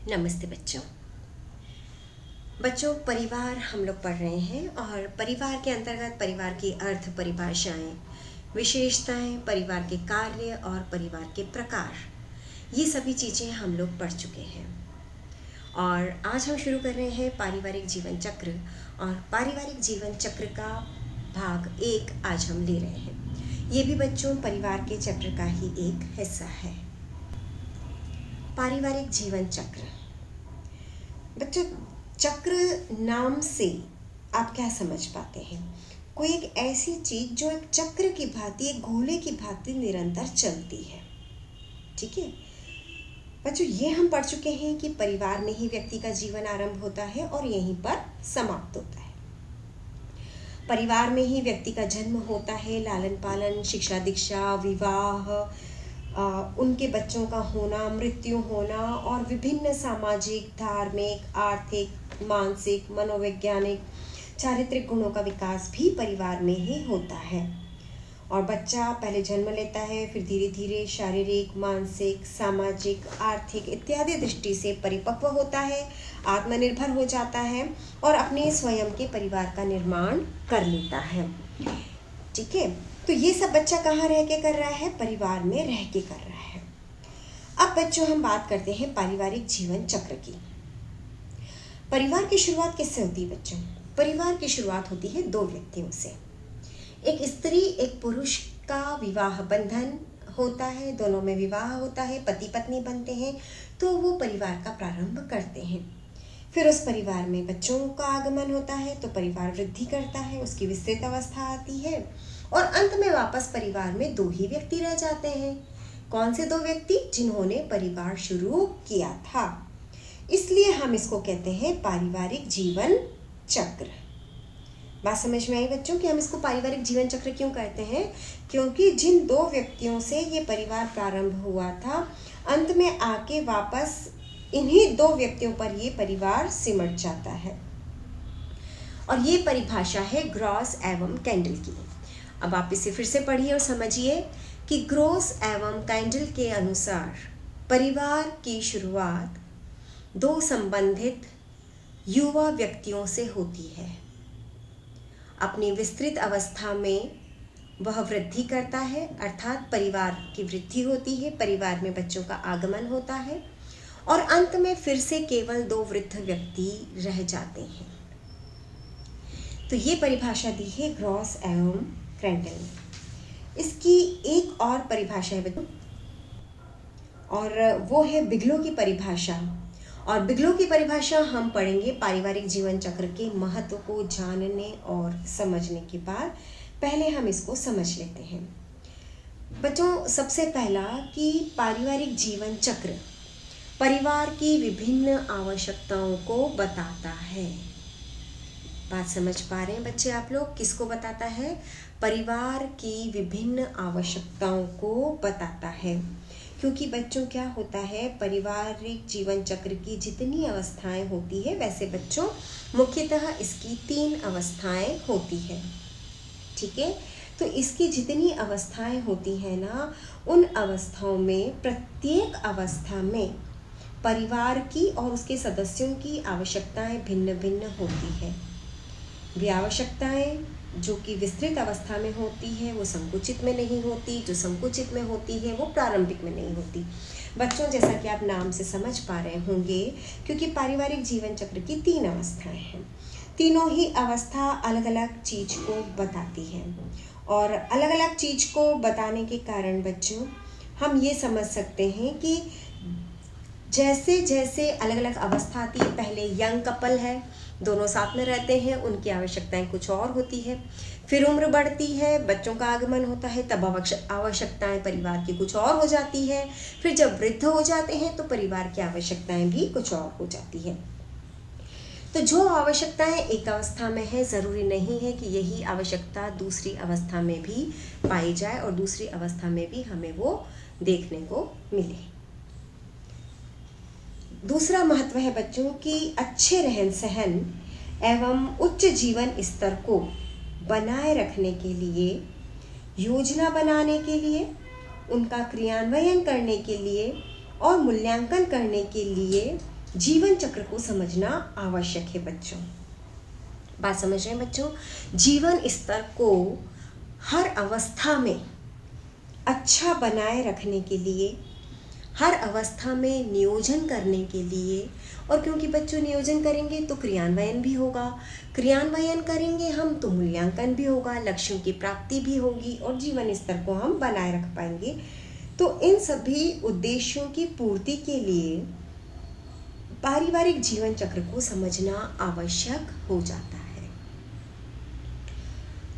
नमस्ते बच्चों। परिवार हम लोग पढ़ रहे हैं और परिवार के अंतर्गत परिवार की अर्थ परिभाषाएं, विशेषताएं, परिवार के कार्य और परिवार के प्रकार, ये सभी चीज़ें हम लोग पढ़ चुके हैं। और आज हम शुरू कर रहे हैं पारिवारिक जीवन चक्र, और पारिवारिक जीवन चक्र का भाग 1 आज हम ले रहे हैं। ये भी बच्चों परिवार के चक्र का ही एक हिस्सा है। पारिवारिक जीवन चक्र। बच्चों, चक्र नाम से आप क्या समझ पाते हैं? कोई एक ऐसी चीज जो एक चक्र की भांति, एक गोले की भांति निरंतर चलती है। ठीक है बच्चों, ये हम पढ़ चुके हैं कि परिवार में ही व्यक्ति का जीवन आरंभ होता है और यहीं पर समाप्त होता है। परिवार में ही व्यक्ति का जन्म होता है, लालन पालन, शिक्षा दीक्षा, विवाह, उनके बच्चों का होना, मृत्यु होना और विभिन्न सामाजिक, धार्मिक, आर्थिक, मानसिक, मनोवैज्ञानिक, चारित्रिक गुणों का विकास भी परिवार में ही होता है। और बच्चा पहले जन्म लेता है, फिर धीरे धीरे शारीरिक, मानसिक, सामाजिक, आर्थिक इत्यादि दृष्टि से परिपक्व होता है, आत्मनिर्भर हो जाता है और अपने स्वयं के परिवार का निर्माण कर लेता है। ठीक है, तो ये सब बच्चा कहाँ रह के कर रहा है? परिवार में रह के कर रहा है। अब बच्चों हम बात करते हैं पारिवारिक जीवन चक्र की। परिवार की शुरुआत किससे होती है बच्चों? परिवार की शुरुआत होती है 2 व्यक्तियों से। एक स्त्री, एक पुरुष का विवाह बंधन होता है, दोनों में विवाह होता है, पति पत्नी बनते हैं, तो वो परिवार का प्रारंभ करते हैं। फिर उस परिवार में बच्चों का आगमन होता है, तो परिवार वृद्धि करता है, उसकी विस्तृत अवस्था आती है और अंत में वापस परिवार में 2 ही व्यक्ति रह जाते हैं। कौन से 2 व्यक्ति? जिन्होंने परिवार शुरू किया था। इसलिए हम इसको कहते हैं पारिवारिक जीवन चक्र। बात समझ में आई बच्चों कि हम इसको पारिवारिक जीवन चक्र क्यों कहते हैं? क्योंकि जिन 2 व्यक्तियों से ये परिवार प्रारंभ हुआ था, अंत में आके वापस इन्हीं 2 व्यक्तियों पर ये परिवार सिमट जाता है। और ये परिभाषा है ग्रॉस एवं कैंडल की। अब आप इसे फिर से पढ़िए और समझिए कि ग्रॉस एवं कैंडल के अनुसार परिवार की शुरुआत 2 संबंधित युवा व्यक्तियों से होती है। अपनी विस्तृत अवस्था में वह वृद्धि करता है, अर्थात परिवार की वृद्धि होती है, परिवार में बच्चों का आगमन होता है और अंत में फिर से केवल 2 वृद्ध व्यक्ति रह जाते हैं। तो ये परिभाषा दी है ग्रॉस एवं कैंडल ने। इसकी एक और परिभाषा है बच्चों, और वो है बिगलो की परिभाषा। और बिगलो की परिभाषा हम पढ़ेंगे पारिवारिक जीवन चक्र के महत्व को जानने और समझने के बाद। पहले हम इसको समझ लेते हैं बच्चों। सबसे पहला कि पारिवारिक जीवन चक्र परिवार की विभिन्न आवश्यकताओं को बताता है। बात समझ पा रहे हैं बच्चे आप लोग? किसको बताता है? परिवार की विभिन्न आवश्यकताओं को बताता है। क्योंकि बच्चों क्या होता है, पारिवारिक जीवन चक्र की जितनी अवस्थाएं होती है, वैसे बच्चों मुख्यतः इसकी 3 अवस्थाएं होती है। ठीक है, तो इसकी जितनी अवस्थाएं होती हैं ना, उन अवस्थाओं में प्रत्येक अवस्था में परिवार की और उसके सदस्यों की आवश्यकताएं भिन्न भिन्न होती है। वे आवश्यकताएं जो कि विस्तृत अवस्था में होती है वो संकुचित में नहीं होती, जो संकुचित में होती है वो प्रारंभिक में नहीं होती। बच्चों, जैसा कि आप नाम से समझ पा रहे होंगे, क्योंकि पारिवारिक जीवन चक्र की 3 अवस्थाएं हैं, तीनों ही अवस्था अलग अलग चीज को बताती है। और अलग अलग चीज को बताने के कारण बच्चों हम ये समझ सकते हैं कि जैसे जैसे अलग अलग अवस्था आती है, पहले यंग कपल है, दोनों साथ में रहते हैं, उनकी आवश्यकताएं कुछ और होती है। फिर उम्र बढ़ती है, बच्चों का आगमन होता है, तब आवश्यकताएं परिवार की कुछ और हो जाती है। फिर जब वृद्ध हो जाते हैं तो परिवार की आवश्यकताएं भी कुछ और हो जाती है। तो जो आवश्यकताएं एक अवस्था में है, जरूरी नहीं है कि यही आवश्यकता दूसरी अवस्था में भी पाई जाए और दूसरी अवस्था में भी हमें वो देखने को मिले। दूसरा महत्व है बच्चों कि अच्छे रहन सहन एवं उच्च जीवन स्तर को बनाए रखने के लिए, योजना बनाने के लिए, उनका क्रियान्वयन करने के लिए और मूल्यांकन करने के लिए जीवन चक्र को समझना आवश्यक है बच्चों। बात समझ रहे हैं बच्चों? जीवन स्तर को हर अवस्था में अच्छा बनाए रखने के लिए, हर अवस्था में नियोजन करने के लिए, और क्योंकि बच्चों नियोजन करेंगे तो क्रियान्वयन भी होगा, क्रियान्वयन करेंगे हम तो मूल्यांकन भी होगा, लक्ष्यों की प्राप्ति भी होगी और जीवन स्तर को हम बनाए रख पाएंगे। तो इन सभी उद्देश्यों की पूर्ति के लिए पारिवारिक जीवन चक्र को समझना आवश्यक हो जाता है।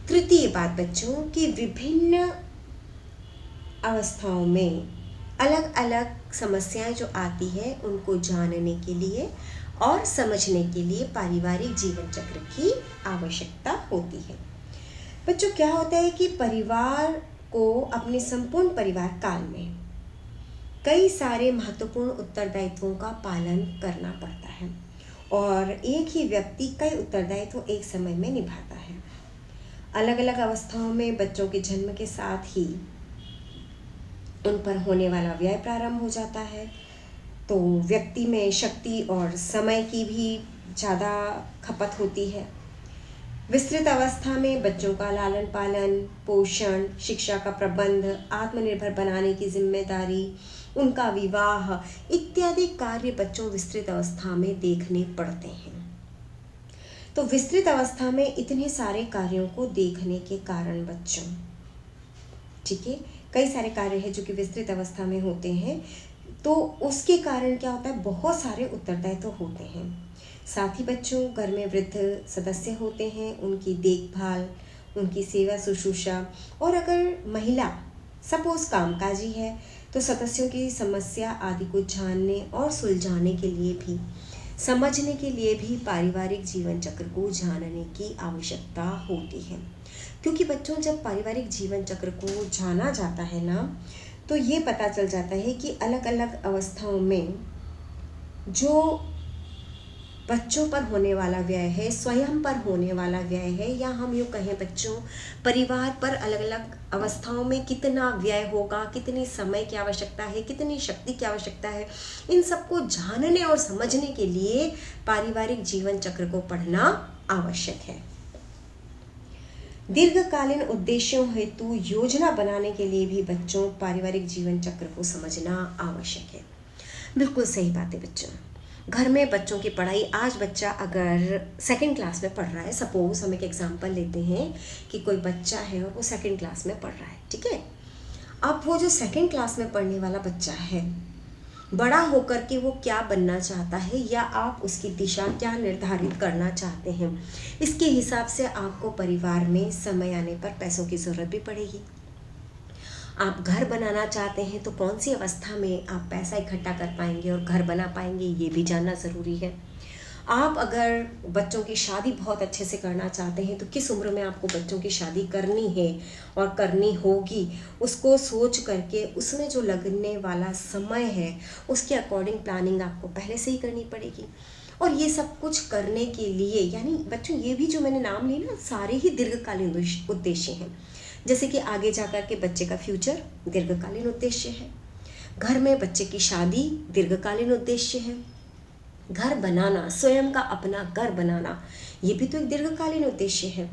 तृतीय बात बच्चों कि विभिन्न अवस्थाओं में अलग अलग समस्याएं जो आती है उनको जानने के लिए और समझने के लिए पारिवारिक जीवन चक्र की आवश्यकता होती है। बच्चों क्या होता है कि परिवार को अपने संपूर्ण परिवार काल में कई सारे महत्वपूर्ण उत्तरदायित्वों का पालन करना पड़ता है और एक ही व्यक्ति कई उत्तरदायित्व एक समय में निभाता है। अलग अलग अवस्थाओं में बच्चों के जन्म के साथ ही उन पर होने वाला व्यय प्रारंभ हो जाता है, तो व्यक्ति में शक्ति और समय की भी ज़्यादा खपत होती है। विस्तृत अवस्था में बच्चों का लालन पालन, पोषण, शिक्षा का प्रबंध, आत्मनिर्भर बनाने की जिम्मेदारी, उनका विवाह इत्यादि कार्य बच्चों विस्तृत अवस्था में देखने पड़ते हैं। तो विस्तृत अवस्था में इतने सारे कार्यों को देखने के कारण बच्चों, ठीक है, कई सारे कार्य हैं जो कि विस्तृत अवस्था में होते हैं, तो उसके कारण क्या होता है, बहुत सारे उत्तरदायित्व होते हैं। साथ ही बच्चों घर में वृद्ध सदस्य होते हैं, उनकी देखभाल, उनकी सेवा शुश्रूषा, और अगर महिला सपोज कामकाजी है तो सदस्यों की समस्या आदि को जानने और सुलझाने के लिए भी, समझने के लिए भी पारिवारिक जीवन चक्र को जानने की आवश्यकता होती है। क्योंकि बच्चों जब पारिवारिक जीवन चक्र को जाना जाता है ना, तो ये पता चल जाता है कि अलग अलग अवस्थाओं में जो बच्चों पर होने वाला व्यय है, स्वयं पर होने वाला व्यय है, या हम यूँ कहें बच्चों परिवार पर अलग अलग अवस्थाओं में कितना व्यय होगा, कितने समय की आवश्यकता है, कितनी शक्ति की आवश्यकता है, इन सबको जानने और समझने के लिए पारिवारिक जीवन चक्र को पढ़ना आवश्यक है। दीर्घकालीन उद्देश्यों हेतु योजना बनाने के लिए भी बच्चों पारिवारिक जीवन चक्र को समझना आवश्यक है। बिल्कुल सही बात है बच्चों। घर में बच्चों की पढ़ाई, आज बच्चा अगर सेकंड क्लास में पढ़ रहा है, सपोज हम एक एग्जांपल लेते हैं कि कोई बच्चा है और वो सेकंड क्लास में पढ़ रहा है, ठीक है। अब वो जो सेकंड क्लास में पढ़ने वाला बच्चा है, बड़ा होकर के वो क्या बनना चाहता है, या आप उसकी दिशा क्या निर्धारित करना चाहते हैं, इसके हिसाब से आपको परिवार में समय आने पर पैसों की ज़रूरत भी पड़ेगी। आप घर बनाना चाहते हैं तो कौन सी अवस्था में आप पैसा इकट्ठा कर पाएंगे और घर बना पाएंगे, ये भी जानना ज़रूरी है। आप अगर बच्चों की शादी बहुत अच्छे से करना चाहते हैं तो किस उम्र में आपको बच्चों की शादी करनी है और करनी होगी, उसको सोच करके उसमें जो लगने वाला समय है उसके अकॉर्डिंग प्लानिंग आपको पहले से ही करनी पड़ेगी। और ये सब कुछ करने के लिए, यानी बच्चों ये भी जो मैंने नाम लिए ना, सारे ही दीर्घकालीन उद्देश्य हैं। जैसे कि आगे जाकर के बच्चे का फ्यूचर दीर्घकालीन उद्देश्य है, घर में बच्चे की शादी दीर्घकालीन उद्देश्य है, घर बनाना, स्वयं का अपना घर बनाना, ये भी तो एक दीर्घकालीन उद्देश्य है।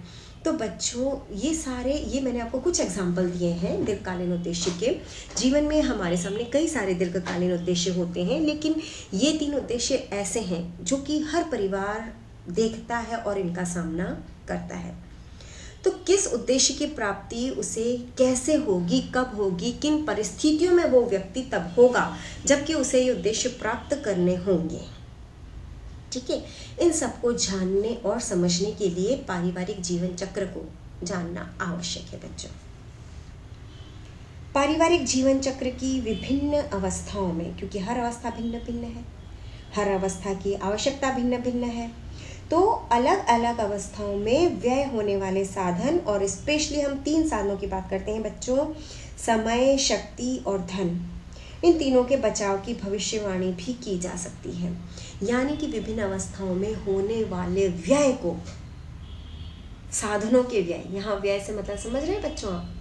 तो बच्चों ये सारे, ये मैंने आपको कुछ एग्जाम्पल दिए हैं दीर्घकालीन उद्देश्य के। जीवन में हमारे सामने कई सारे दीर्घकालीन उद्देश्य होते हैं, लेकिन ये 3 उद्देश्य ऐसे हैं जो कि हर परिवार देखता है और इनका सामना करता है। तो किस उद्देश्य की प्राप्ति उसे कैसे होगी, कब होगी, किन परिस्थितियों में वो व्यक्ति तब होगा जबकि उसे ये उद्देश्य प्राप्त करने होंगे, ठीक है। इन सबको जानने और समझने के लिए पारिवारिक जीवन चक्र को जानना आवश्यक है बच्चों। पारिवारिक जीवन चक्र की विभिन्न अवस्थाओं में, क्योंकि हर अवस्था भिन्न भिन्न है, हर अवस्था की आवश्यकता भिन्न भिन्न है, तो अलग अलग अवस्थाओं में व्यय होने वाले साधन, और स्पेशली हम 3 साधनों की बात करते हैं बच्चों, समय, शक्ति और धन, इन तीनों के बचाव की भविष्यवाणी भी की जा सकती है। यानी कि विभिन्न अवस्थाओं में होने वाले व्यय को, साधनों के व्यय, यहाँ व्यय से मतलब समझ रहे हैं बच्चों आप,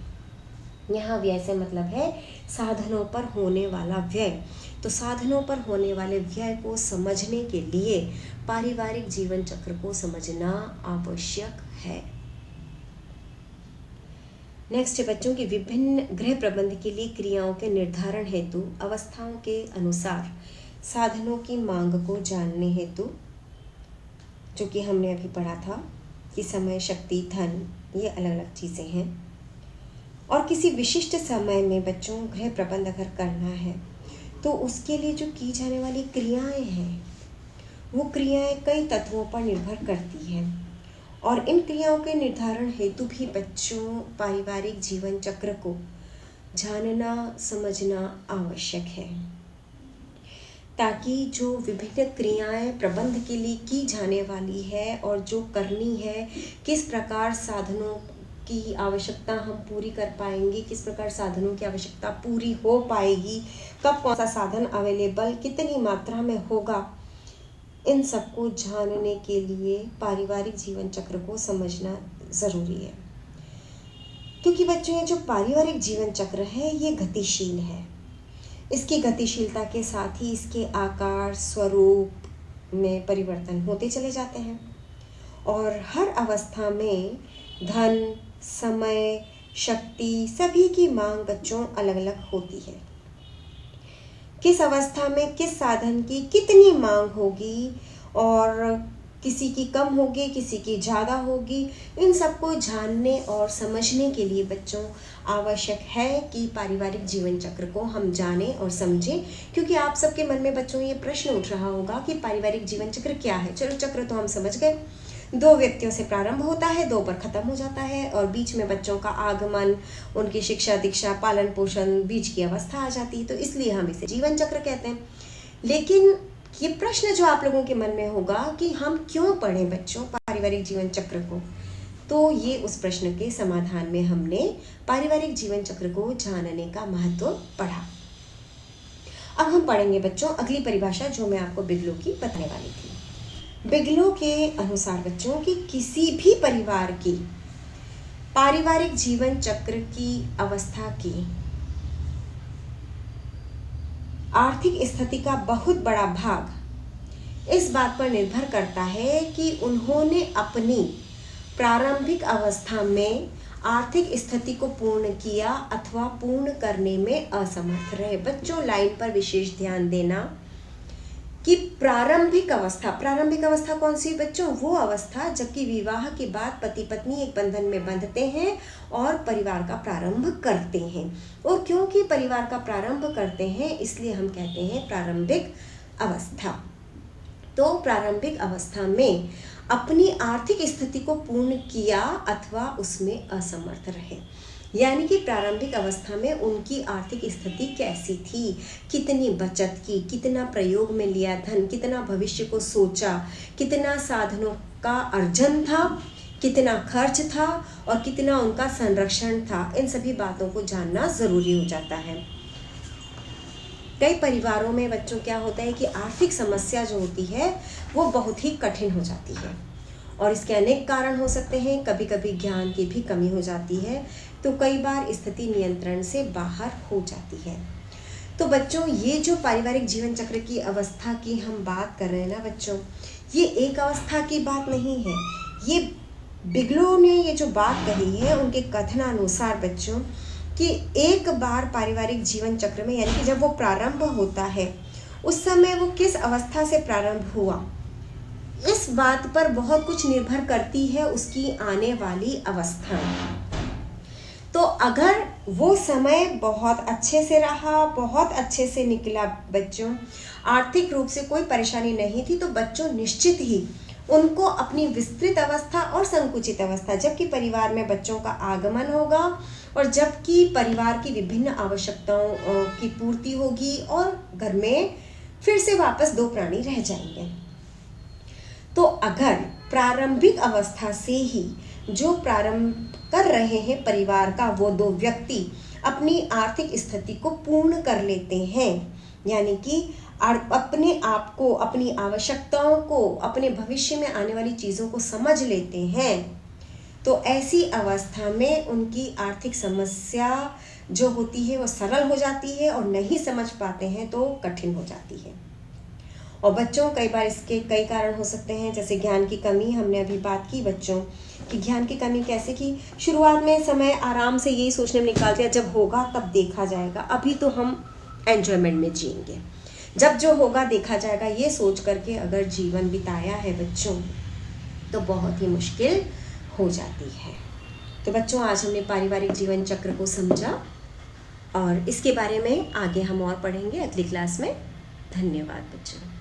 यहाँ व्यय से मतलब है साधनों पर होने वाला व्यय, तो साधनों पर होने वाले व्यय को समझने के लिए पारिवारिक जीवन चक्र को समझना आवश्यक है। नेक्स्ट है बच्चों की विभिन्न गृह प्रबंध के लिए क्रियाओं के निर्धारण हेतु अवस्थाओं के अनुसार साधनों की मांग को जानने हेतु, जो कि हमने अभी पढ़ा था कि समय, शक्ति, धन ये अलग अलग चीज़ें हैं। और किसी विशिष्ट समय में बच्चों गृह प्रबंध अगर करना है तो उसके लिए जो की जाने वाली क्रियाएं हैं वो क्रियाएं कई तत्वों पर निर्भर करती हैं और इन क्रियाओं के निर्धारण हेतु भी बच्चों पारिवारिक जीवन चक्र को जानना समझना आवश्यक है, ताकि जो विभिन्न क्रियाएं प्रबंध के लिए की जाने वाली है और जो करनी है, किस प्रकार साधनों की आवश्यकता हम पूरी कर पाएंगे, किस प्रकार साधनों की आवश्यकता पूरी हो पाएगी, कब कौन सा साधन अवेलेबल कितनी मात्रा में होगा, इन सबको जानने के लिए पारिवारिक जीवन चक्र को समझना ज़रूरी है। क्योंकि बच्चों ये जो पारिवारिक जीवन चक्र है ये गतिशील है। इसकी गतिशीलता के साथ ही इसके आकार स्वरूप में परिवर्तन होते चले जाते हैं और हर अवस्था में धन, समय, शक्ति सभी की मांग बच्चों अलग अलग होती है। किस अवस्था में किस साधन की कितनी मांग होगी और किसी की कम होगी, किसी की ज़्यादा होगी, इन सबको जानने और समझने के लिए बच्चों आवश्यक है कि पारिवारिक जीवन चक्र को हम जानें और समझें। क्योंकि आप सबके मन में बच्चों ये प्रश्न उठ रहा होगा कि पारिवारिक जीवन चक्र क्या है। चलो चक्र तो हम समझ गए, 2 व्यक्तियों से प्रारंभ होता है, 2 पर ख़त्म हो जाता है और बीच में बच्चों का आगमन, उनकी शिक्षा दीक्षा, पालन पोषण, बीच की अवस्था आ जाती है, तो इसलिए हम इसे जीवन चक्र कहते हैं। लेकिन ये प्रश्न जो आप लोगों के मन में होगा कि हम क्यों पढ़ें बच्चों पारिवारिक जीवन चक्र को, तो ये उस प्रश्न के समाधान में हमने पारिवारिक जीवन चक्र को जानने का महत्व पढ़ा। अब हम पढ़ेंगे बच्चों अगली परिभाषा जो मैं आपको बिगलो की बताने वाली थी। बिगलो के अनुसार बच्चों की किसी भी परिवार की पारिवारिक जीवन चक्र की अवस्था की आर्थिक स्थिति का बहुत बड़ा भाग इस बात पर निर्भर करता है कि उन्होंने अपनी प्रारंभिक अवस्था में आर्थिक स्थिति को पूर्ण किया अथवा पूर्ण करने में असमर्थ रहे। बच्चों लाइन पर विशेष ध्यान देना कि प्रारंभिक अवस्था कौन सी बच्चों? वो अवस्था जबकि विवाह के बाद पति पत्नी एक बंधन में बंधते हैं और परिवार का प्रारंभ करते हैं। और क्योंकि परिवार का प्रारंभ करते हैं इसलिए हम कहते हैं प्रारंभिक अवस्था। तो प्रारंभिक अवस्था में अपनी आर्थिक स्थिति को पूर्ण किया अथवा उसमें असमर्थ रहे। यानी कि प्रारंभिक अवस्था में उनकी आर्थिक स्थिति कैसी थी, कितनी बचत की, कितना प्रयोग में लिया धन, कितना भविष्य को सोचा, कितना साधनों का अर्जन था, कितना खर्च था और कितना उनका संरक्षण था, इन सभी बातों को जानना ज़रूरी हो जाता है। कई परिवारों में बच्चों क्या होता है कि आर्थिक समस्या जो होती है वो बहुत ही कठिन हो जाती है और इसके अनेक कारण हो सकते हैं। कभी कभी ज्ञान की भी कमी हो जाती है, तो कई बार स्थिति नियंत्रण से बाहर हो जाती है। तो बच्चों ये जो पारिवारिक जीवन चक्र की अवस्था की हम बात कर रहे हैं ना बच्चों, ये एक अवस्था की बात नहीं है। ये बिगलो ने ये जो बात कही है उनके कथनानुसार बच्चों कि एक बार पारिवारिक जीवन चक्र में यानी कि जब वो प्रारंभ होता है उस समय वो किस अवस्था से प्रारंभ हुआ, इस बात पर बहुत कुछ निर्भर करती है उसकी आने वाली अवस्था। तो अगर वो समय बहुत अच्छे से रहा, बहुत अच्छे से निकला बच्चों, आर्थिक रूप से कोई परेशानी नहीं थी, तो बच्चों निश्चित ही उनको अपनी विस्तृत अवस्था और संकुचित अवस्था, जबकि परिवार में बच्चों का आगमन होगा और जबकि परिवार की विभिन्न आवश्यकताओं की पूर्ति होगी और घर में फिर से वापस 2 प्राणी रह जाएंगे। तो अगर प्रारंभिक अवस्था से ही जो प्रारंभ कर रहे हैं परिवार का वो 2 व्यक्ति अपनी आर्थिक स्थिति को पूर्ण कर लेते हैं, यानी कि अपने आप को, अपनी आवश्यकताओं को, अपने भविष्य में आने वाली चीज़ों को समझ लेते हैं, तो ऐसी अवस्था में उनकी आर्थिक समस्या जो होती है वो सरल हो जाती है, और नहीं समझ पाते हैं तो कठिन हो जाती है। और बच्चों, कई बार इसके कई कारण हो सकते हैं, जैसे ज्ञान की कमी। हमने अभी बात की बच्चों कि ज्ञान की कमी कैसे की। शुरुआत में समय आराम से यही सोचने में निकाल दिया, जब होगा तब देखा जाएगा, अभी तो हम एंजॉयमेंट में जिएंगे, जब जो होगा देखा जाएगा, ये सोच करके अगर जीवन बिताया है बच्चों तो बहुत ही मुश्किल हो जाती है। तो बच्चों, आज हमने पारिवारिक जीवन चक्र को समझा, और इसके बारे में आगे हम और पढ़ेंगे अगली क्लास में। धन्यवाद बच्चों।